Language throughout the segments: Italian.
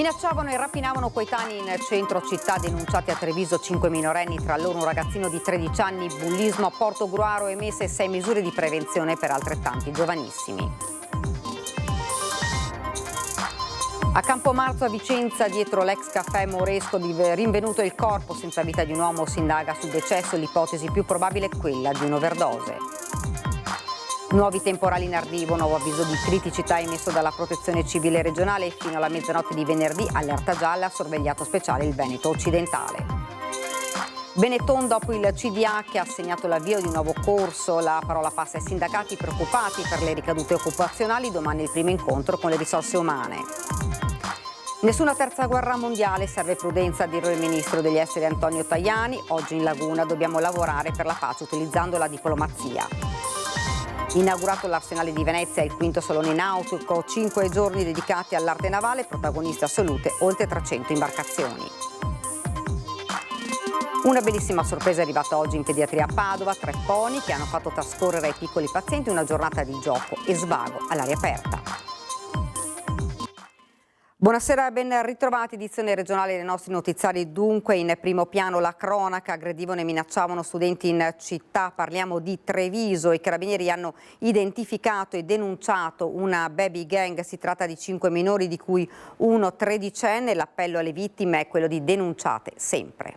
Minacciavano e rapinavano coetanei in centro città, denunciati a Treviso 5 minorenni, tra loro un ragazzino di 13 anni, bullismo a Portogruaro, emesse 6 misure di prevenzione per altrettanti giovanissimi. A Campomarzo a Vicenza, dietro l'ex caffè Moresco, rinvenuto il corpo senza vita di un uomo, si indaga sul decesso, l'ipotesi più probabile è quella di un'overdose. Nuovi temporali in arrivo, nuovo avviso di criticità emesso dalla Protezione Civile regionale e fino alla mezzanotte di venerdì allerta gialla, sorvegliato speciale il Veneto occidentale. Benetton dopo il CDA che ha assegnato l'avvio di un nuovo corso, la parola passa ai sindacati preoccupati per le ricadute occupazionali, domani il primo incontro con le risorse umane. Nessuna terza guerra mondiale, serve prudenza, a dirlo il ministro degli esteri Antonio Tajani. Oggi in Laguna dobbiamo lavorare per la pace utilizzando la diplomazia. Inaugurato l'Arsenale di Venezia, il quinto salone nautico, 5 giorni dedicati all'arte navale, protagoniste assolute oltre 300 imbarcazioni. Una bellissima sorpresa è arrivata oggi in pediatria a Padova, 3 pony che hanno fatto trascorrere ai piccoli pazienti una giornata di gioco e svago all'aria aperta. Buonasera, ben ritrovati, edizione regionale dei nostri notiziari. Dunque in primo piano la cronaca, aggredivano e minacciavano studenti in città, parliamo di Treviso. I carabinieri hanno identificato e denunciato una baby gang, si tratta di 5 minori di cui uno tredicenne, l'appello alle vittime è quello di denunciate sempre.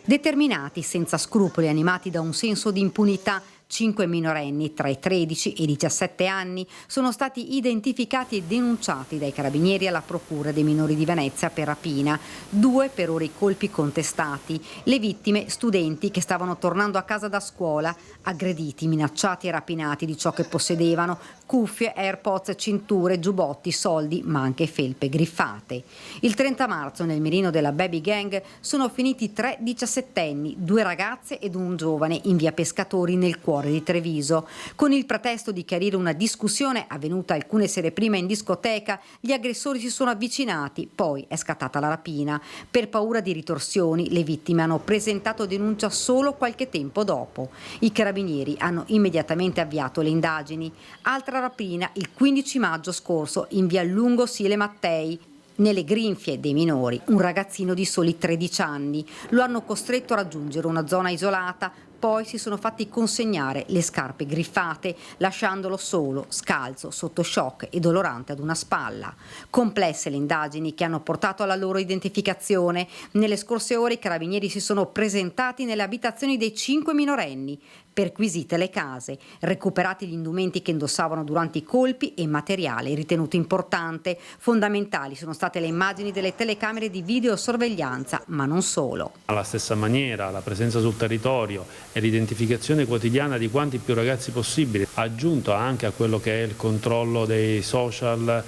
Determinati, senza scrupoli, animati da un senso di impunità, 5 minorenni tra i 13 e i 17 anni sono stati identificati e denunciati dai carabinieri alla Procura dei minori di Venezia per rapina, 2 per ora i colpi contestati. Le vittime, studenti che stavano tornando a casa da scuola, aggrediti, minacciati e rapinati di ciò che possedevano, cuffie, AirPods, cinture, giubbotti, soldi, ma anche felpe griffate. Il 30 marzo nel mirino della baby gang sono finiti 3 diciassettenni, 2 ragazze ed un giovane in via Pescatori nel cuore di Treviso. Con il pretesto di chiarire una discussione avvenuta alcune sere prima in discoteca, gli aggressori si sono avvicinati, poi è scattata la rapina. Per paura di ritorsioni, le vittime hanno presentato denuncia solo qualche tempo dopo. I carabinieri hanno immediatamente avviato le indagini. Altra rapina il 15 maggio scorso in via Lungo Sile Mattei. Nelle grinfie dei minori, un ragazzino di soli 13 anni. Lo hanno costretto a raggiungere una zona isolata, poi si sono fatti consegnare le scarpe griffate, lasciandolo solo, scalzo, sotto shock e dolorante ad una spalla. Complesse le indagini che hanno portato alla loro identificazione. Nelle scorse ore i carabinieri si sono presentati nelle abitazioni dei 5 minorenni, perquisite le case, recuperati gli indumenti che indossavano durante i colpi e materiale ritenuto importante. Fondamentali sono state le immagini delle telecamere di videosorveglianza, ma non solo. Alla stessa maniera la presenza sul territorio e l'identificazione quotidiana di quanti più ragazzi possibili, aggiunto anche a quello che è il controllo dei social a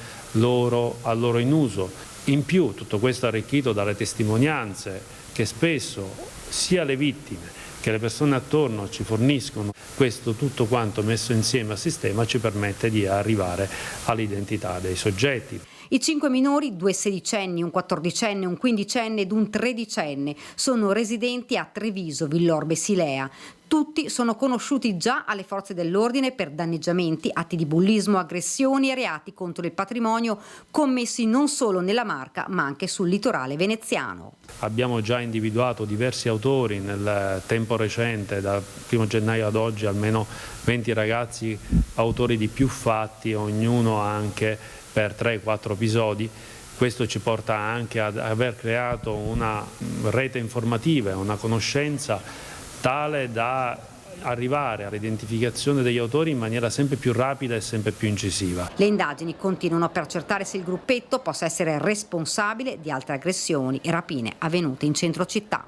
loro in uso. In più tutto questo arricchito dalle testimonianze che spesso sia le vittime che le persone attorno ci forniscono. Questo tutto quanto messo insieme a sistema ci permette di arrivare all'identità dei soggetti. I 5 minori, 2 sedicenni, un 14enne, un 15enne ed un 13enne, sono residenti a Treviso, Villorbe Silea. Tutti sono conosciuti già alle forze dell'ordine per danneggiamenti, atti di bullismo, aggressioni e reati contro il patrimonio commessi non solo nella Marca ma anche sul litorale veneziano. Abbiamo già individuato diversi autori nel tempo recente, dal 1 gennaio ad oggi almeno 20 ragazzi autori di più fatti, ognuno anche per 3-4 episodi. Questo ci porta anche ad aver creato una rete informativa e una conoscenza tale da arrivare all'identificazione degli autori in maniera sempre più rapida e sempre più incisiva. Le indagini continuano per accertare se il gruppetto possa essere responsabile di altre aggressioni e rapine avvenute in centro città.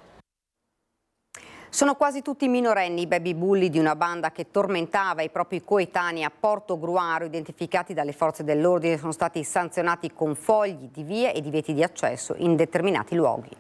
Sono quasi tutti minorenni i baby bulli di una banda che tormentava i propri coetanei a Portogruaro, identificati dalle forze dell'ordine, sono stati sanzionati con fogli di via e divieti di accesso in determinati luoghi.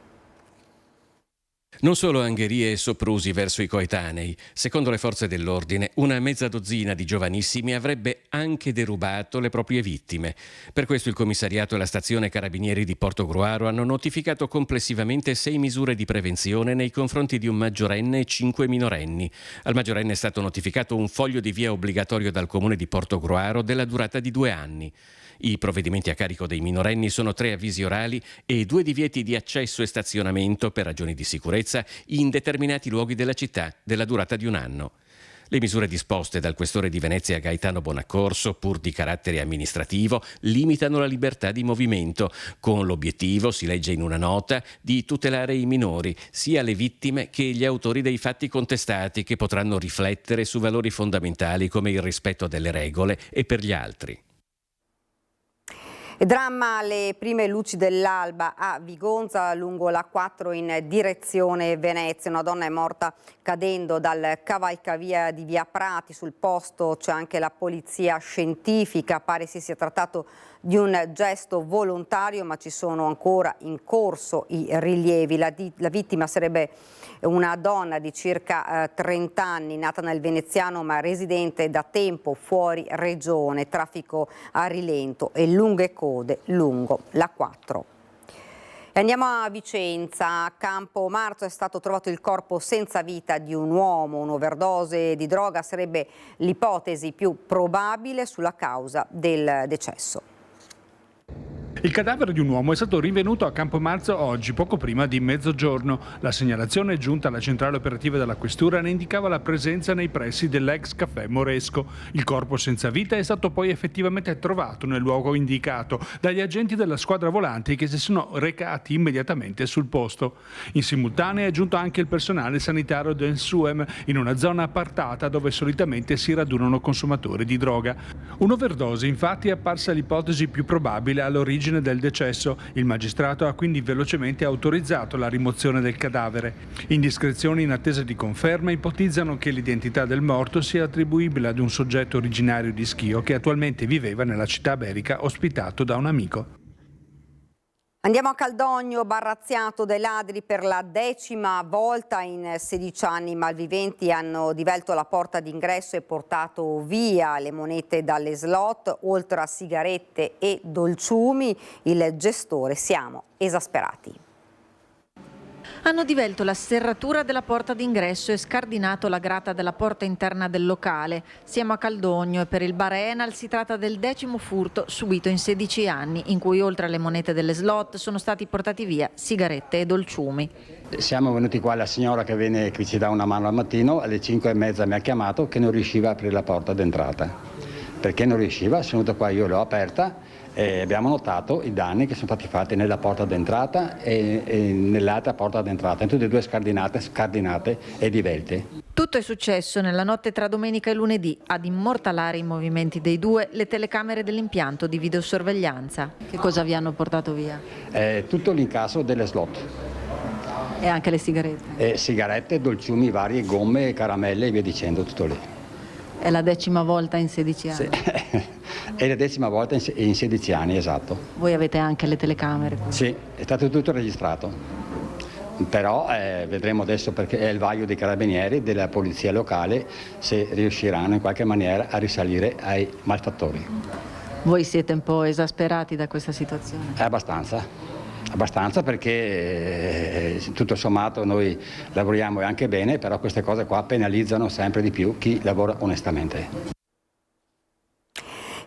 Non solo angherie e soprusi verso i coetanei. Secondo le forze dell'ordine, una mezza dozzina di giovanissimi avrebbe anche derubato le proprie vittime. Per questo il commissariato e la stazione Carabinieri di Portogruaro hanno notificato complessivamente 6 misure di prevenzione nei confronti di un maggiorenne e 5 minorenni. Al maggiorenne è stato notificato un foglio di via obbligatorio dal comune di Portogruaro della durata di 2 anni. I provvedimenti a carico dei minorenni sono 3 avvisi orali e 2 divieti di accesso e stazionamento per ragioni di sicurezza in determinati luoghi della città, della durata di 1 anno. Le misure disposte dal questore di Venezia Gaetano Bonaccorso, pur di carattere amministrativo, limitano la libertà di movimento, con l'obiettivo, si legge in una nota, di tutelare i minori, sia le vittime che gli autori dei fatti contestati, che potranno riflettere su valori fondamentali come il rispetto delle regole e per gli altri. Dramma alle prime luci dell'alba a Vigonza lungo la 4 in direzione Venezia. Una donna è morta cadendo dal cavalcavia di via Prati. Sul posto c'è anche la polizia scientifica. Pare si sia trattato di un gesto volontario, ma ci sono ancora in corso i rilievi. La vittima sarebbe una donna di circa 30 anni, nata nel veneziano ma residente da tempo fuori regione. Traffico a rilento e lunghe code lungo la 4. E andiamo a Vicenza. A Campo Marzo è stato trovato il corpo senza vita di un uomo. Un'overdose di droga sarebbe l'ipotesi più probabile sulla causa del decesso. Il cadavere di un uomo è stato rinvenuto a Campomarzo oggi, poco prima di mezzogiorno. La segnalazione giunta alla centrale operativa della questura ne indicava la presenza nei pressi dell'ex caffè Moresco. Il corpo senza vita è stato poi effettivamente trovato nel luogo indicato dagli agenti della squadra volanti, che si sono recati immediatamente sul posto. In simultanea è giunto anche il personale sanitario del SUEM in una zona appartata dove solitamente si radunano consumatori di droga. Un'overdose infatti è apparsa l'ipotesi più probabile all'origine del decesso. Il magistrato ha quindi velocemente autorizzato la rimozione del cadavere. Indiscrezioni in attesa di conferma ipotizzano che l'identità del morto sia attribuibile ad un soggetto originario di Schio che attualmente viveva nella città berica, ospitato da un amico. Andiamo a Caldogno, barrazziato dai ladri per la 10ª volta in 16 anni. I malviventi hanno divelto la porta d'ingresso e portato via le monete dalle slot, oltre a sigarette e dolciumi. Il gestore: siamo esasperati. Hanno divelto la serratura della porta d'ingresso e scardinato la grata della porta interna del locale. Siamo a Caldogno e per il bar Enal si tratta del 10° furto subito in 16 anni, in cui oltre alle monete delle slot sono stati portati via sigarette e dolciumi. Siamo venuti qua, la signora che ci dà una mano al mattino, alle 5:30 mi ha chiamato che non riusciva a aprire la porta d'entrata. Perché non riusciva? Sono venuto qua, io l'ho aperta e abbiamo notato i danni che sono stati fatti nella porta d'entrata e nell'altra porta d'entrata, in tutte e due scardinate e divelte. Tutto è successo nella notte tra domenica e lunedì. Ad immortalare i movimenti dei due le telecamere dell'impianto di videosorveglianza. Che cosa vi hanno portato via? Tutto l'incasso delle slot. E anche le sigarette? Sigarette, dolciumi vari, gomme, caramelle e via dicendo, tutto lì. È la 10ª volta in 16 anni? Sì. È la 10ª volta in 16 anni, esatto. Voi avete anche le telecamere? Quindi. Sì, è stato tutto registrato. Però vedremo adesso, perché è il vaglio dei carabinieri, della polizia locale, se riusciranno in qualche maniera a risalire ai malfattori. Voi siete un po' esasperati da questa situazione? Abbastanza, perché tutto sommato noi lavoriamo anche bene, però queste cose qua penalizzano sempre di più chi lavora onestamente.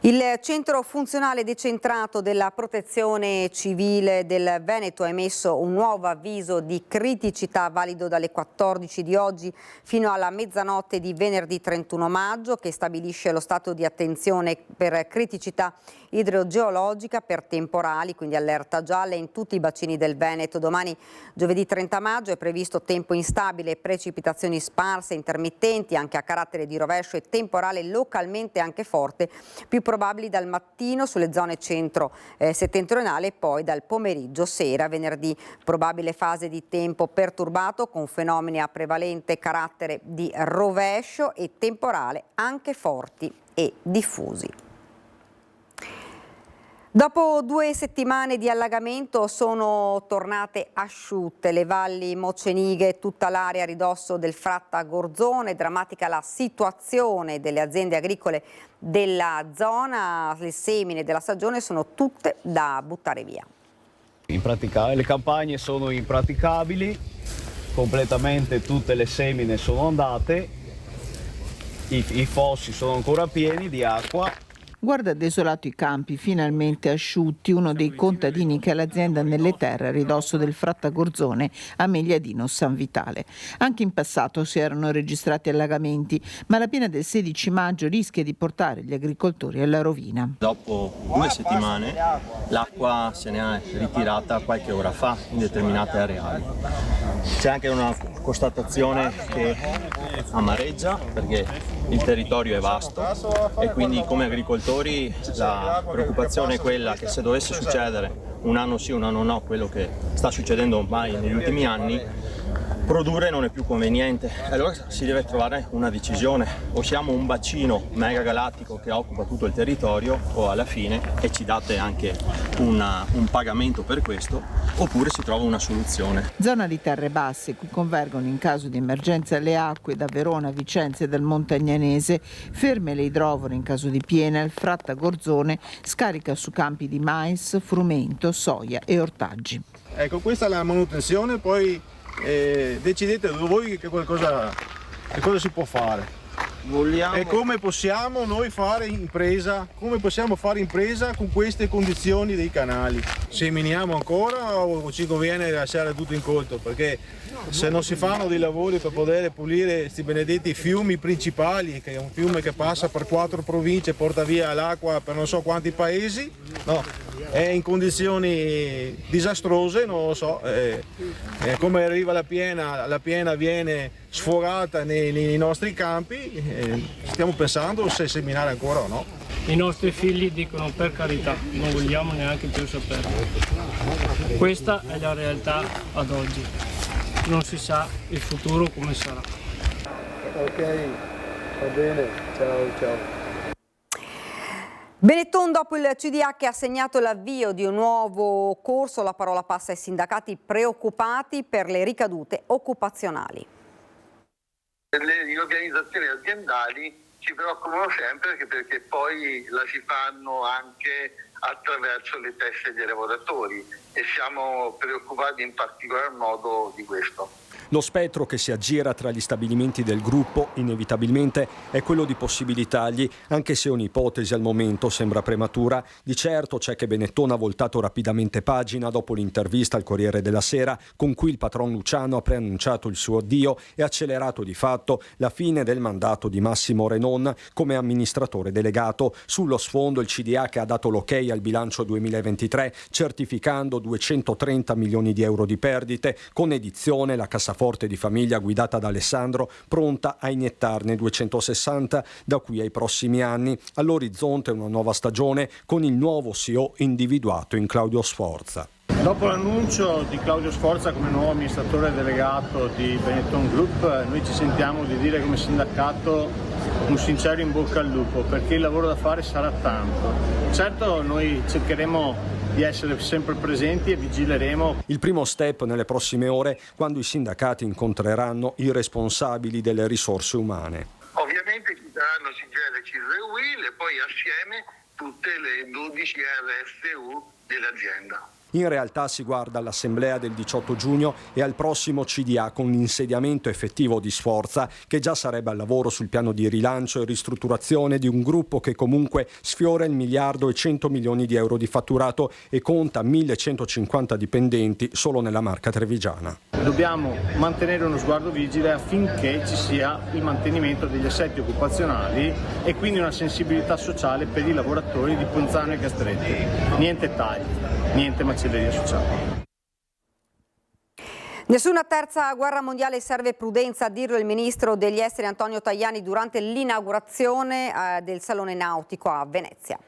Il centro funzionale decentrato della Protezione Civile del Veneto ha emesso un nuovo avviso di criticità valido dalle 14 di oggi fino alla mezzanotte di venerdì 31 maggio, che stabilisce lo stato di attenzione per criticità idrogeologica per temporali, quindi allerta gialla in tutti i bacini del Veneto. Domani, giovedì 30 maggio, è previsto tempo instabile, precipitazioni sparse, intermittenti, anche a carattere di rovescio e temporale localmente anche forte, più probabili dal mattino sulle zone centro-settentrionale e poi dal pomeriggio-sera. Venerdì probabile fase di tempo perturbato con fenomeni a prevalente carattere di rovescio e temporale anche forti e diffusi. Dopo 2 settimane di allagamento sono tornate asciutte le valli mocenighe e tutta l'area a ridosso del Fratta Gorzone. Drammatica la situazione delle aziende agricole della zona, le semine della stagione sono tutte da buttare via. Le campagne sono impraticabili, completamente tutte le semine sono andate, i fossi sono ancora pieni di acqua. guarda desolato i campi finalmente asciutti, uno dei contadini che ha l'azienda nelle terre a ridosso del Frattagorzone a Megliadino San Vitale. Anche in passato si erano registrati allagamenti, ma la piena del 16 maggio rischia di portare gli agricoltori alla rovina. Dopo 2 settimane l'acqua se ne è ritirata qualche ora fa in determinate areali. C'è anche una constatazione che amareggia perché il territorio è vasto e quindi come agricoltori la preoccupazione è quella che se dovesse succedere un anno sì, un anno no, quello che sta succedendo ormai negli ultimi anni, produrre non è più conveniente. Allora si deve trovare una decisione: o siamo un bacino mega galattico che occupa tutto il territorio o alla fine, e ci date anche un pagamento per questo, oppure si trova una soluzione. Zona di terre basse, qui convergono in caso di emergenza le acque da Verona, Vicenza e dal Montagnanese, ferme le idrovore in caso di piena, il Frattagorzone scarica su campi di mais, frumento, soia e ortaggi. Ecco, questa è la manutenzione, poi decidete voi che cosa si può fare. E come possiamo noi fare impresa? Come possiamo fare impresa con queste condizioni dei canali? Seminiamo ancora o ci conviene lasciare tutto incolto? Perché se non si fanno dei lavori per poter pulire questi benedetti fiumi principali, che è un fiume che passa per 4 province, porta via l'acqua per non so quanti paesi, no, è in condizioni disastrose, non lo so, come arriva la piena viene sfogata nei nostri campi, stiamo pensando se seminare ancora o no. I nostri figli dicono: per carità, non vogliamo neanche più saperlo. Questa è la realtà ad oggi, non si sa il futuro come sarà. Ok, va bene, ciao. Benetton, dopo il CDH, ha segnato l'avvio di un nuovo corso. La parola passa ai sindacati preoccupati per le ricadute occupazionali. Le riorganizzazioni aziendali ci preoccupano sempre perché poi la si fanno anche attraverso le teste dei lavoratori e siamo preoccupati in particolar modo di questo. Lo spettro che si aggira tra gli stabilimenti del gruppo inevitabilmente è quello di possibili tagli, anche se ogni ipotesi al momento sembra prematura. Di certo c'è che Benetton ha voltato rapidamente pagina dopo l'intervista al Corriere della Sera con cui il patron Luciano ha preannunciato il suo addio e accelerato di fatto la fine del mandato di Massimo Renon come amministratore delegato. Sullo sfondo il CDH ha dato l'ok al bilancio 2023 certificando 230 milioni di euro di perdite, con edizione la cassaforte di famiglia guidata da Alessandro pronta a iniettarne 260 da qui ai prossimi anni. All'orizzonte una nuova stagione con il nuovo CEO individuato in Claudio Sforza. Dopo l'annuncio di Claudio Sforza come nuovo amministratore delegato di Benetton Group, noi ci sentiamo di dire come sindacato un sincero in bocca al lupo, perché il lavoro da fare sarà tanto. Certo, noi cercheremo di essere sempre presenti e vigileremo. Il primo step nelle prossime ore, quando i sindacati incontreranno i responsabili delle risorse umane. Ovviamente ci saranno CGIL e CISL e poi assieme tutte le 12 RSU dell'azienda. In realtà si guarda all'assemblea del 18 giugno e al prossimo CDA con l'insediamento effettivo di Sforza, che già sarebbe al lavoro sul piano di rilancio e ristrutturazione di un gruppo che comunque sfiora il 1 miliardo e 100 milioni di euro di fatturato e conta 1150 dipendenti solo nella marca trevigiana. Dobbiamo mantenere uno sguardo vigile affinché ci sia il mantenimento degli assetti occupazionali e quindi una sensibilità sociale per i lavoratori di Ponzano e Castrette. Niente tagli, niente macelleria sociale. Nessuna terza guerra mondiale, serve prudenza, a dirlo il ministro degli esteri Antonio Tajani durante l'inaugurazione del Salone Nautico a Venezia.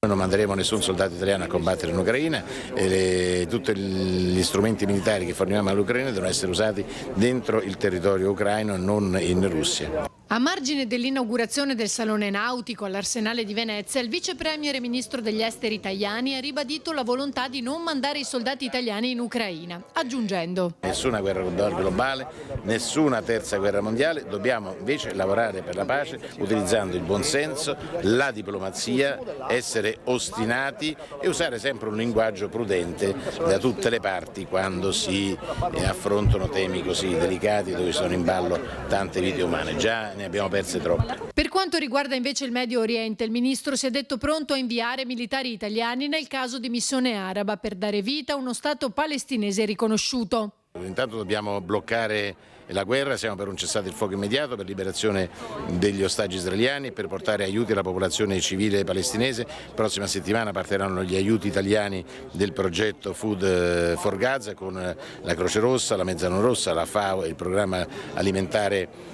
Non manderemo nessun soldato italiano a combattere in Ucraina e tutti gli strumenti militari che forniamo all'Ucraina devono essere usati dentro il territorio ucraino e non in Russia. A margine dell'inaugurazione del Salone Nautico all'Arsenale di Venezia, il vice premier e ministro degli esteri Tajani ha ribadito la volontà di non mandare i soldati italiani in Ucraina, aggiungendo: nessuna guerra globale, nessuna terza guerra mondiale, dobbiamo invece lavorare per la pace utilizzando il buonsenso, la diplomazia, essere ostinati e usare sempre un linguaggio prudente da tutte le parti quando si affrontano temi così delicati dove sono in ballo tante vite umane. Già ne abbiamo perse troppe. Per quanto riguarda invece il Medio Oriente, il ministro si è detto pronto a inviare militari italiani nel caso di missione araba per dare vita a uno Stato palestinese riconosciuto. Intanto dobbiamo bloccare la guerra, siamo per un cessate il fuoco immediato, per liberazione degli ostaggi israeliani, per portare aiuti alla popolazione civile palestinese. Prossima settimana partiranno gli aiuti italiani del progetto Food for Gaza con la Croce Rossa, la Mezzaluna Rossa, la FAO e il programma alimentare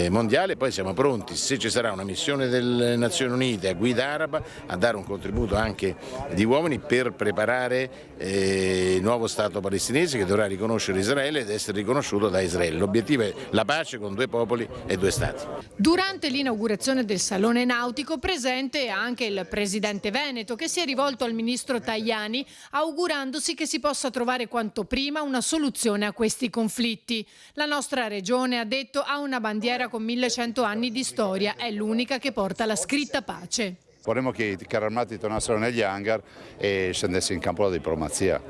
mondiale. Poi siamo pronti, se ci sarà una missione delle Nazioni Unite a guida araba, a dare un contributo anche di uomini per preparare il nuovo Stato palestinese che dovrà riconoscere Israele ed essere riconosciuto da Israele. L'obiettivo è la pace con 2 popoli e 2 Stati. Durante l'inaugurazione del Salone Nautico presente anche il presidente veneto, che si è rivolto al ministro Tajani augurandosi che si possa trovare quanto prima una soluzione a questi conflitti. La nostra regione, ha detto, ha una bandiera con 1100 anni di storia, è l'unica che porta la scritta pace. Vorremmo che i carri armati tornassero negli hangar e scendesse in campo la diplomazia.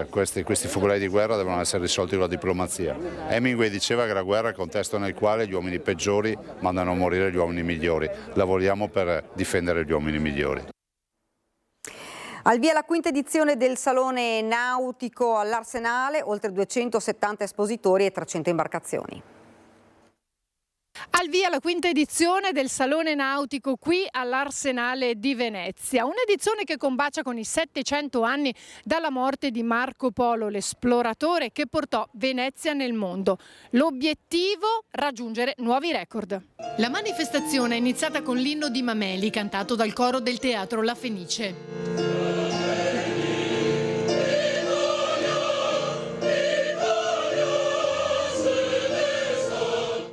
Questi focolai di guerra devono essere risolti con la diplomazia. Hemingway diceva che la guerra è il contesto nel quale gli uomini peggiori mandano a morire gli uomini migliori. Lavoriamo per difendere gli uomini migliori. Al via la quinta edizione del Salone Nautico all'Arsenale, oltre 270 espositori e 300 imbarcazioni. Al via la quinta edizione del Salone Nautico qui all'Arsenale di Venezia, un'edizione che combacia con i 700 anni dalla morte di Marco Polo, l'esploratore che portò Venezia nel mondo. L'obiettivo? Raggiungere nuovi record. La manifestazione è iniziata con l'inno di Mameli, cantato dal coro del Teatro La Fenice.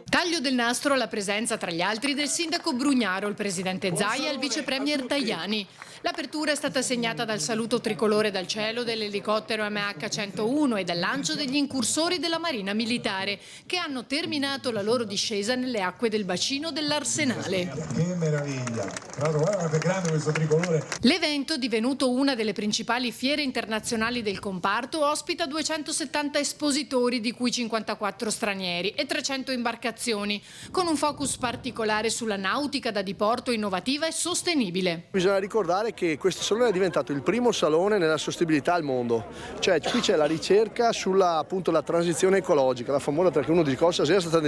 Taglio del nastro alla presenza tra gli altri del sindaco Brugnaro, il presidente Zaia e il vice premier Tajani. L'apertura è stata segnata dal saluto tricolore dal cielo dell'elicottero MH101 e dal lancio degli incursori della Marina Militare, che hanno terminato la loro discesa nelle acque del bacino dell'Arsenale. Che meraviglia! Tra l'altro guarda quanto è grande questo tricolore. L'evento, divenuto una delle principali fiere internazionali del comparto, ospita 270 espositori, di cui 54 stranieri e 300 imbarcazioni, con un focus particolare sulla nautica da diporto innovativa e sostenibile. Bisogna ricordare che questo salone è diventato il primo salone nella sostenibilità al mondo, cioè qui c'è la ricerca sulla appunto la transizione ecologica, la famosa, perché uno dice cosa sia stata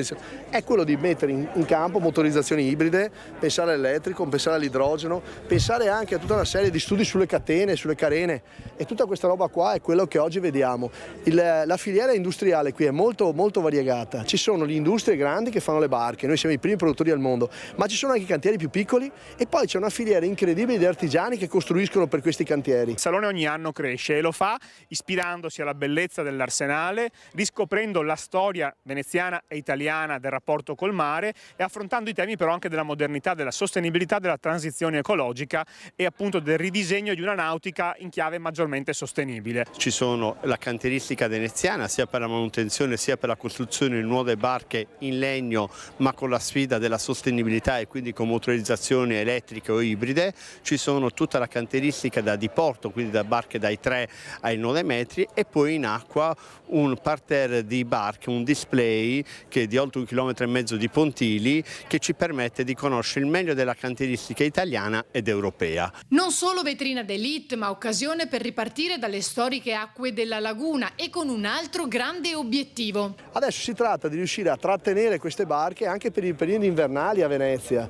è quello di mettere in campo motorizzazioni ibride, pensare all'elettrico, pensare all'idrogeno, pensare anche a tutta una serie di studi sulle catene, sulle carene, e tutta questa roba qua è quello che oggi vediamo. La filiera industriale qui è molto variegata, ci sono le industrie grandi che fanno le barche, noi siamo i primi produttori al mondo, ma ci sono anche i cantieri più piccoli e poi c'è una filiera incredibile di artigiani che costruiscono per questi cantieri. Il Salone ogni anno cresce e lo fa ispirandosi alla bellezza dell'Arsenale, riscoprendo la storia veneziana e italiana del rapporto col mare e affrontando i temi però anche della modernità, della sostenibilità, della transizione ecologica e appunto del ridisegno di una nautica in chiave maggiormente sostenibile. Ci sono la cantieristica veneziana sia per la manutenzione sia per la costruzione di nuove barche in legno, ma con la sfida della sostenibilità e quindi con motorizzazioni elettriche o ibride. Ci sono tutta la cantieristica da diporto, quindi da barche dai 3 ai 9 metri, e poi in acqua un parterre di barche, un display che è di oltre 1,5 km di pontili, che ci permette di conoscere il meglio della cantieristica italiana ed europea. Non solo vetrina d'élite, ma occasione per ripartire dalle storiche acque della laguna e con un altro grande obiettivo. Adesso si tratta di riuscire a trattenere queste barche anche per i periodi invernali a Venezia,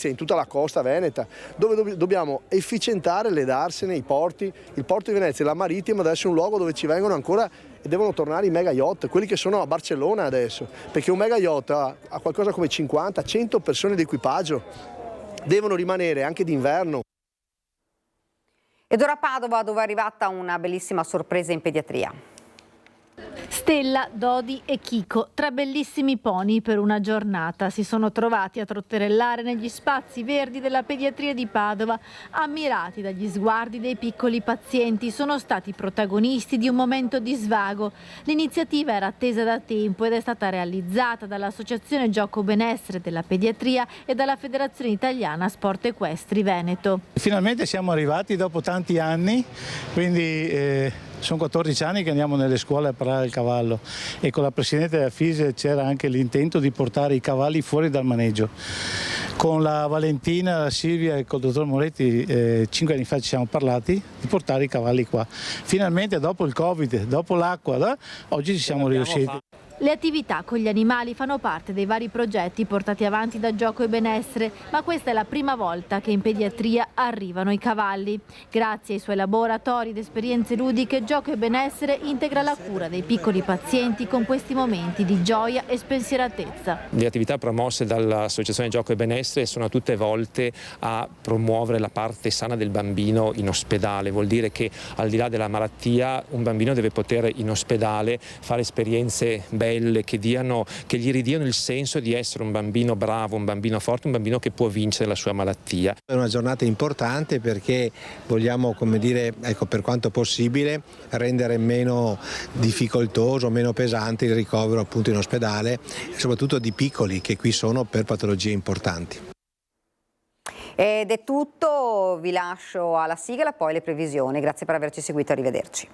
in tutta la costa veneta, dove dobbiamo efficientare le darsene, i porti. Il porto di Venezia e la marittima deve essere un luogo dove ci vengono ancora e devono tornare i mega yacht, quelli che sono a Barcellona adesso, perché un mega yacht ha qualcosa come 50-100 persone di equipaggio, devono rimanere anche d'inverno. Ed ora a Padova, dove è arrivata una bellissima sorpresa in pediatria. Stella, Dodi e Chico, 3 bellissimi pony per una giornata, si sono trovati a trotterellare negli spazi verdi della pediatria di Padova, ammirati dagli sguardi dei piccoli pazienti. Sono stati protagonisti di un momento di svago. L'iniziativa era attesa da tempo ed è stata realizzata dall'Associazione Gioco Benessere della Pediatria e dalla Federazione Italiana Sport Equestri Veneto. Finalmente siamo arrivati dopo tanti anni, quindi Sono 14 anni che andiamo nelle scuole a parlare il cavallo e con la Presidente della FISE c'era anche l'intento di portare i cavalli fuori dal maneggio. Con la Valentina, la Silvia e col dottor Moretti 5 anni fa ci siamo parlati di portare i cavalli qua. Finalmente dopo il Covid, dopo l'acqua, oggi ci siamo riusciti. Le attività con gli animali fanno parte dei vari progetti portati avanti da Gioco e Benessere, ma questa è la prima volta che in pediatria arrivano i cavalli. Grazie ai suoi laboratori ed esperienze ludiche, Gioco e Benessere integra la cura dei piccoli pazienti con questi momenti di gioia e spensieratezza. Le attività promosse dall'Associazione Gioco e Benessere sono tutte volte a promuovere la parte sana del bambino in ospedale. Vuol dire che al di là della malattia un bambino deve poter in ospedale fare esperienze belle che gli ridiano il senso di essere un bambino bravo, un bambino forte, un bambino che può vincere la sua malattia. È una giornata importante perché vogliamo, come dire, per quanto possibile rendere meno difficoltoso, meno pesante il ricovero appunto in ospedale, soprattutto di piccoli che qui sono per patologie importanti. Ed è tutto, vi lascio alla sigla, poi le previsioni. Grazie per averci seguito, arrivederci.